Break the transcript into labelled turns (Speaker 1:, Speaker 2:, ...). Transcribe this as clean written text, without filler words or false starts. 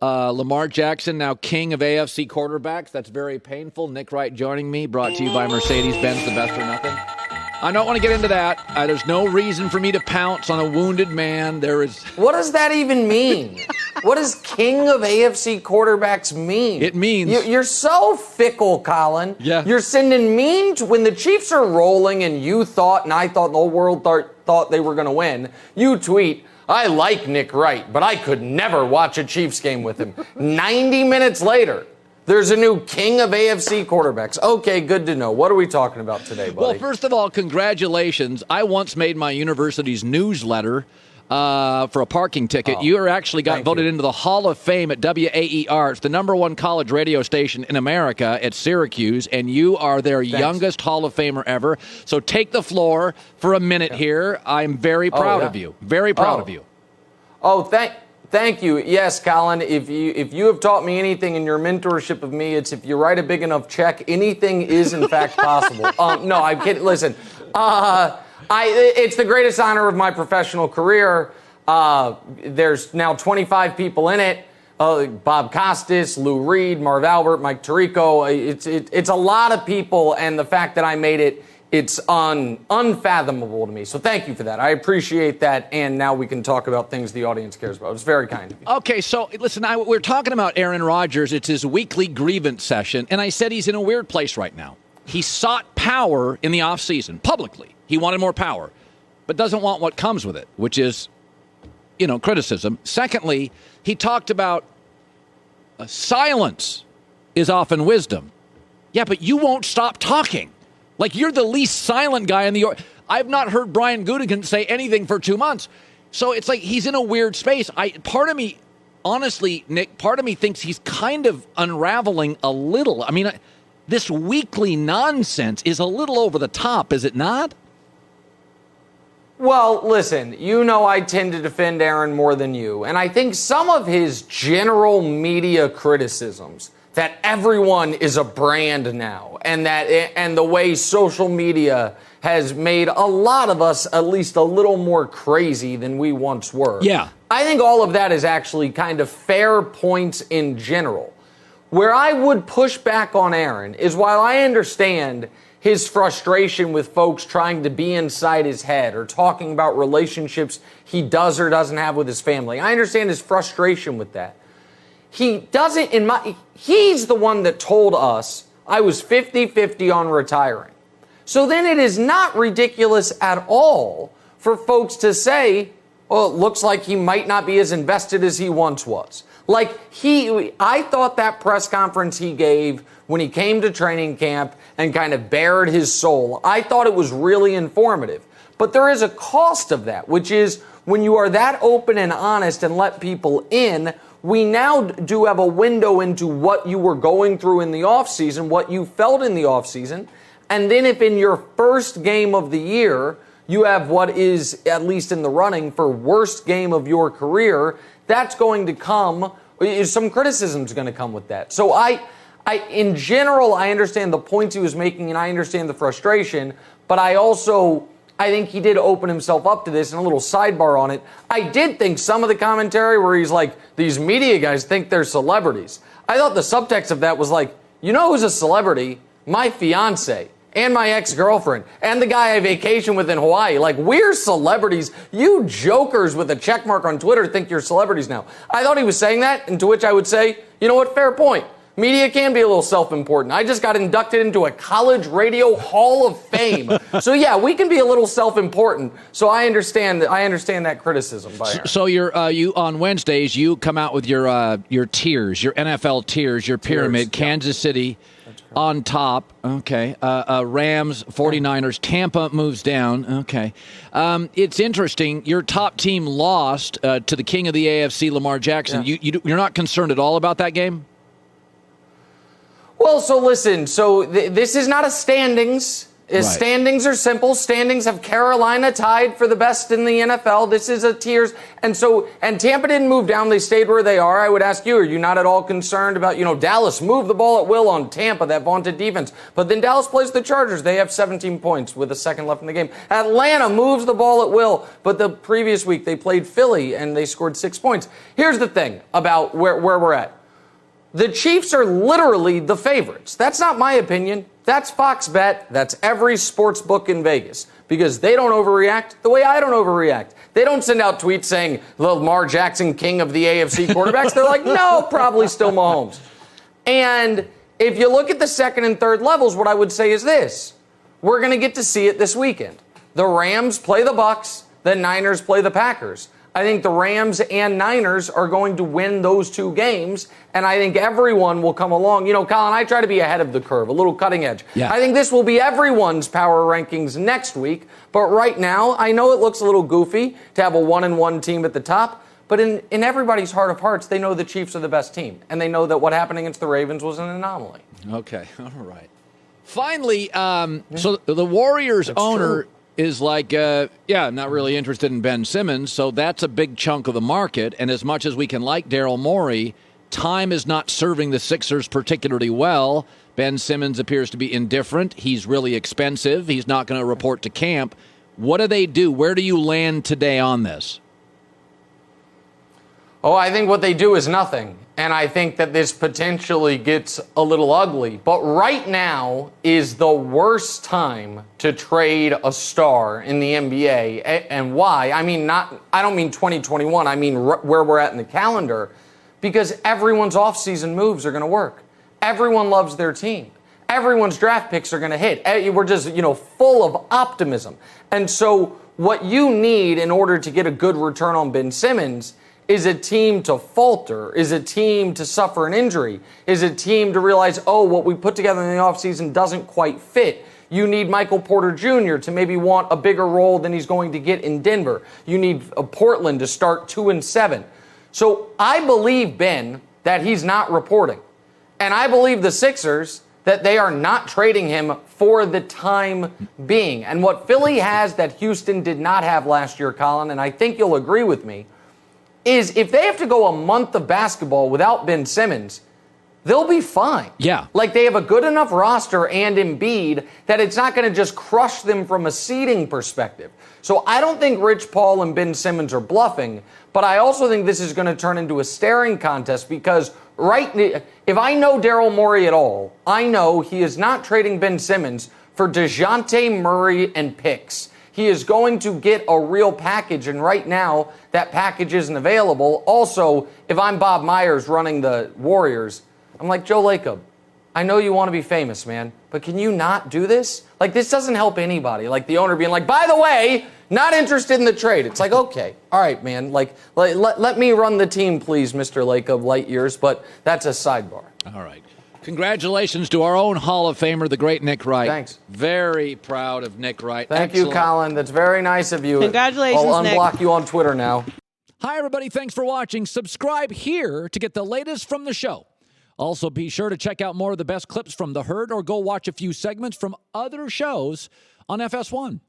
Speaker 1: Lamar Jackson, now king of AFC quarterbacks. That's very painful. Nick Wright joining me, brought to you by Mercedes-Benz, the best or nothing. I don't want to get into that. There's no reason for me to pounce on a wounded man. There is.
Speaker 2: What does that even mean? What does king of AFC quarterbacks mean?
Speaker 1: It means...
Speaker 2: You're so fickle, Colin.
Speaker 1: Yeah.
Speaker 2: You're sending memes when the Chiefs are rolling and you thought, and I thought, and the whole world thought they were going to win. You tweet, I like Nick Wright, but I could never watch a Chiefs game with him. 90 minutes later, there's a new king of AFC quarterbacks. Okay, good to know. What are we talking about today, buddy?
Speaker 1: Well, first of all, congratulations. I once made my university's newsletter for a parking ticket. You actually got voted into the Hall of Fame at WAER. It's the #1 college radio station in America at Syracuse, and you are their youngest Hall of Famer ever. So take the floor for a minute here. I'm very proud of you. Very proud of you.
Speaker 2: Oh, thank you. Yes, Colin, if you have taught me anything in your mentorship of me, it's if you write a big enough check, anything is in fact possible. No, I'm kidding. Listen, it's the greatest honor of my professional career. There's now 25 people in it. Bob Costas, Lou Reed, Marv Albert, Mike Tirico. It's a lot of people, and the fact that I made it, it's unfathomable to me. So thank you for that. I appreciate that, and now we can talk about things the audience cares about. It's very kind of you.
Speaker 1: Okay, so listen, we're talking about Aaron Rodgers. It's his weekly grievance session, and I said he's in a weird place right now. He sought power in the offseason, publicly. He wanted more power, but doesn't want what comes with it, which is, criticism. Secondly, he talked about silence is often wisdom. Yeah, but you won't stop talking. Like, you're the least silent guy in the... I've not heard Brian Gutekunst say anything for 2 months. So it's like he's in a weird space. Part of me, honestly, Nick, part of me thinks he's kind of unraveling a little. I mean, this weekly nonsense is a little over the top, is it not?
Speaker 2: Well, listen, I tend to defend Aaron more than you. And I think some of his general media criticisms that everyone is a brand now, and the way social media has made a lot of us at least a little more crazy than we once were.
Speaker 1: Yeah.
Speaker 2: I think all of that is actually kind of fair points in general. Where I would push back on Aaron is, while I understand his frustration with folks trying to be inside his head or talking about relationships he does or doesn't have with his family, I understand his frustration with that. He's the one that told us I was 50-50 on retiring. So then it is not ridiculous at all for folks to say, well, it looks like he might not be as invested as he once was. I thought that press conference he gave when he came to training camp and kind of bared his soul, I thought it was really informative. But there is a cost of that, which is when you are that open and honest and let people in, we now do have a window into what you were going through in the offseason, what you felt in the offseason. And then if in your first game of the year, you have what is, at least in the running, for worst game of your career, that's going to come, some criticism is going to come with that. So in general, I understand the points he was making and I understand the frustration, but I think he did open himself up to this. And a little sidebar on it, I did think some of the commentary where he's like, these media guys think they're celebrities. I thought the subtext of that was like, who's a celebrity? My fiance and my ex-girlfriend and the guy I vacation with in Hawaii. Like, we're celebrities. You jokers with a check mark on Twitter think you're celebrities now. I thought he was saying that, and to which I would say, you know what, fair point. Media can be a little self-important. I just got inducted into a college radio hall of fame. So yeah, we can be a little self-important. So I understand that criticism by Aaron.
Speaker 1: So you on Wednesdays you come out with your tiers, your NFL tiers, your pyramid, Kansas City on top. Okay. Rams, 49ers, Tampa moves down. Okay. It's interesting. Your top team lost to the king of the AFC, Lamar Jackson. Yeah. You're not concerned at all about that game?
Speaker 2: Well, so listen, this is not a standings. Standings are simple. Standings have Carolina tied for the best in the NFL. This is a tiers. And Tampa didn't move down. They stayed where they are. I would ask you, are you not at all concerned about, Dallas moved the ball at will on Tampa, that vaunted defense. But then Dallas plays the Chargers. They have 17 points with a second left in the game. Atlanta moves the ball at will. But the previous week they played Philly and they scored 6 points. Here's the thing about where we're at. The Chiefs are literally the favorites. That's not my opinion. That's Fox Bet. That's every sports book in Vegas because they don't overreact the way I don't overreact. They don't send out tweets saying Lamar Jackson, king of the AFC quarterbacks. They're like, no, probably still Mahomes. And if you look at the second and third levels, what I would say is this. We're going to get to see it this weekend. The Rams play the Bucs. The Niners play the Packers. I think the Rams and Niners are going to win those two games, and I think everyone will come along. Colin, I try to be ahead of the curve, a little cutting edge. Yeah. I think this will be everyone's power rankings next week, but right now, I know it looks a little goofy to have a 1-1 team at the top, but in everybody's heart of hearts, they know the Chiefs are the best team, and they know that what happened against the Ravens was an anomaly.
Speaker 1: Okay, all right. Finally, so the Warriors owner is like, not really interested in Ben Simmons, so that's a big chunk of the market. And as much as we can like Daryl Morey, time is not serving the Sixers particularly well. Ben Simmons appears to be indifferent. He's really expensive. He's not going to report to camp. What do they do? Where do you land today on this?
Speaker 2: Oh, I think what they do is nothing. And I think that this potentially gets a little ugly. But right now is the worst time to trade a star in the NBA. And why? I don't mean 2021. I mean where we're at in the calendar. Because everyone's offseason moves are going to work. Everyone loves their team. Everyone's draft picks are going to hit. We're just, full of optimism. And so what you need in order to get a good return on Ben Simmons is a team to falter, is a team to suffer an injury, is a team to realize, what we put together in the offseason doesn't quite fit. You need Michael Porter Jr. to maybe want a bigger role than he's going to get in Denver. You need Portland to start 2-7. So I believe, Ben, that he's not reporting. And I believe the Sixers that they are not trading him for the time being. And what Philly has that Houston did not have last year, Colin, and I think you'll agree with me, is if they have to go a month of basketball without Ben Simmons, they'll be fine.
Speaker 1: Yeah.
Speaker 2: Like they have a good enough roster and Embiid that it's not going to just crush them from a seeding perspective. So I don't think Rich Paul and Ben Simmons are bluffing, but I also think this is going to turn into a staring contest because if I know Daryl Morey at all, I know he is not trading Ben Simmons for DeJounte Murray and picks. He is going to get a real package, and right now, that package isn't available. Also, if I'm Bob Myers running the Warriors, I'm like, Joe Lacob, I know you want to be famous, man, but can you not do this? Like, this doesn't help anybody. Like, the owner being like, by the way, not interested in the trade. It's like, okay, all right, man. Let me run the team, please, Mr. Lacob, light years, but that's a sidebar.
Speaker 1: All right. Congratulations to our own Hall of Famer, the great Nick Wright.
Speaker 2: Thanks.
Speaker 1: Very proud of Nick Wright.
Speaker 2: Thank you, Colin. That's very nice of you.
Speaker 3: Congratulations,
Speaker 2: I'll unblock
Speaker 3: Nick.
Speaker 2: you on Twitter now.
Speaker 1: Hi, everybody. Thanks for watching. Subscribe here to get the latest from the show. Also, be sure to check out more of the best clips from The Herd or go watch a few segments from other shows on FS1.